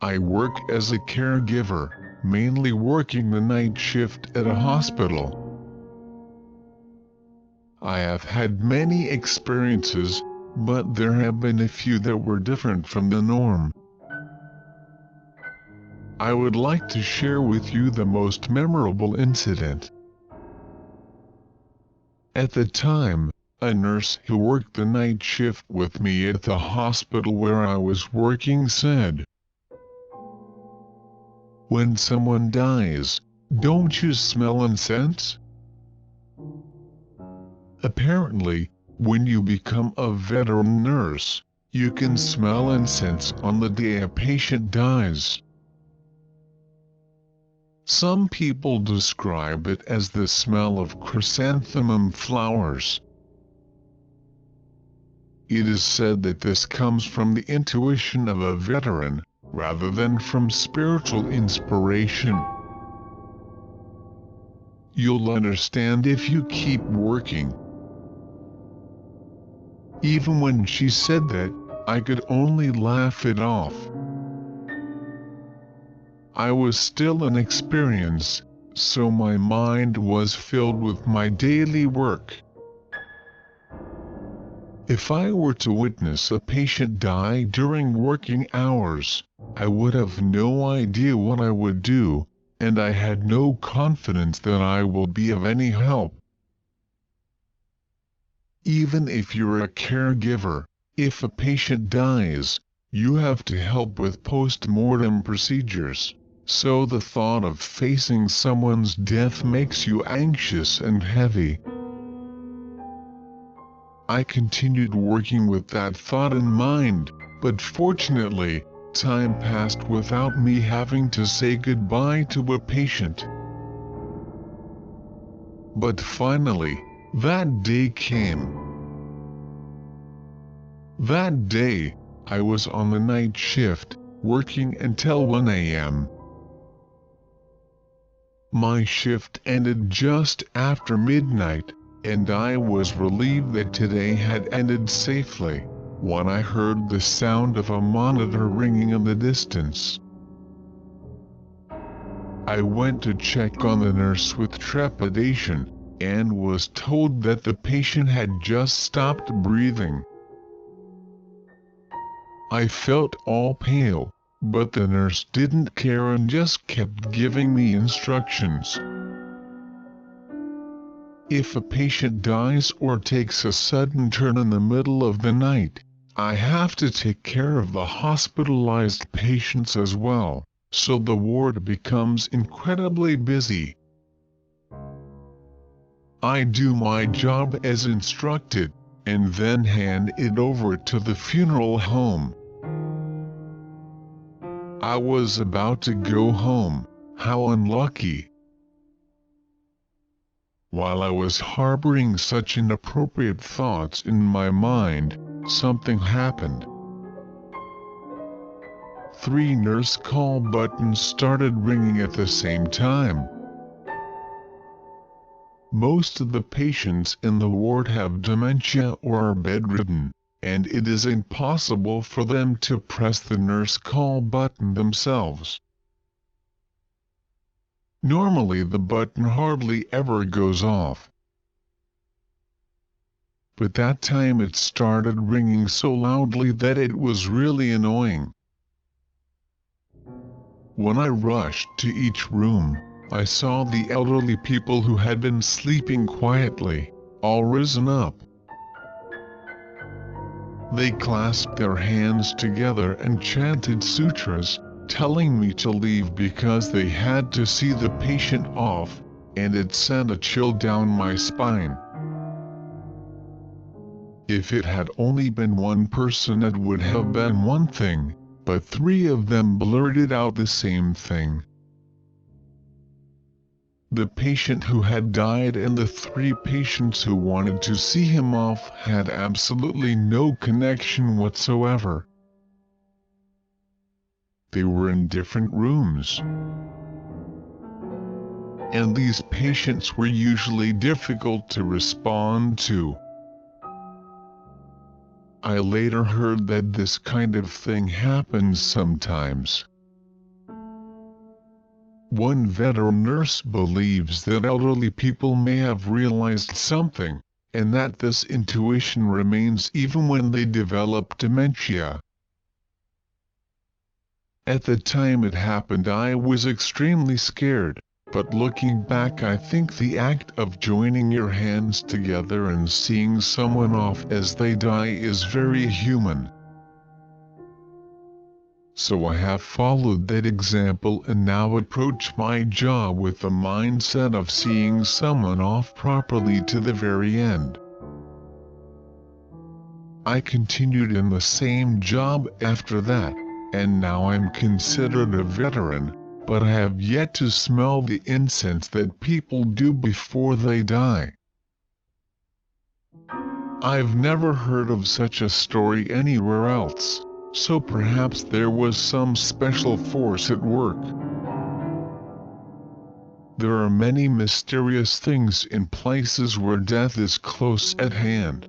I work as a caregiver, mainly working the night shift at a hospital. I have had many experiences, but there have been a few that were different from the norm. I would like to share with you the most memorable incident. At the time, a nurse who worked the night shift with me at the hospital where I was working said, "When someone dies, don't you smell incense?" Apparently, when you become a veteran nurse, you can smell incense on the day a patient dies. Some people describe it as the smell of chrysanthemum flowers. It is said that this comes from the intuition of a veteran, rather than from spiritual inspiration. You'll understand if you keep working. Even when she said that, I could only laugh it off. I was still inexperienced, so my mind was filled with my daily work. If I were to witness a patient die during working hours, I would have no idea what I would do, and I had no confidence that I will be of any help. Even if you're a caregiver, if a patient dies, you have to help with post-mortem procedures, so the thought of facing someone's death makes you anxious and heavy. I continued working with that thought in mind, but fortunately, time passed without me having to say goodbye to a patient. But finally, that day came. That day, I was on the night shift, working until 1 a.m. My shift ended just after midnight, and I was relieved that today had ended safely, when I heard the sound of a monitor ringing in the distance. I went to check on the nurse with trepidation, and was told that the patient had just stopped breathing. I felt all pale, but the nurse didn't care and just kept giving me instructions. If a patient dies or takes a sudden turn in the middle of the night, I have to take care of the hospitalized patients as well, so the ward becomes incredibly busy. I do my job as instructed, and then hand it over to the funeral home. I was about to go home. How unlucky. While I was harboring such inappropriate thoughts in my mind, something happened. 3 nurse call buttons started ringing at the same time. Most of the patients in the ward have dementia or are bedridden, and it is impossible for them to press the nurse call button themselves. Normally the button hardly ever goes off. But that time it started ringing so loudly that it was really annoying. When I rushed to each room, I saw the elderly people who had been sleeping quietly, all risen up. They clasped their hands together and chanted sutras, telling me to leave because they had to see the patient off, and it sent a chill down my spine. If it had only been one person it would have been one thing, but 3 of them blurted out the same thing. The patient who had died and the 3 patients who wanted to see him off had absolutely no connection whatsoever. They were in different rooms. And these patients were usually difficult to respond to. I later heard that this kind of thing happens sometimes. One veteran nurse believes that elderly people may have realized something, and that this intuition remains even when they develop dementia. At the time it happened I was extremely scared, but looking back I think the act of joining your hands together and seeing someone off as they die is very human. So I have followed that example and now approach my job with the mindset of seeing someone off properly to the very end. I continued in the same job after that, and now I'm considered a veteran, but I have yet to smell the incense that people do before they die. I've never heard of such a story anywhere else, so perhaps there was some special force at work. There are many mysterious things in places where death is close at hand.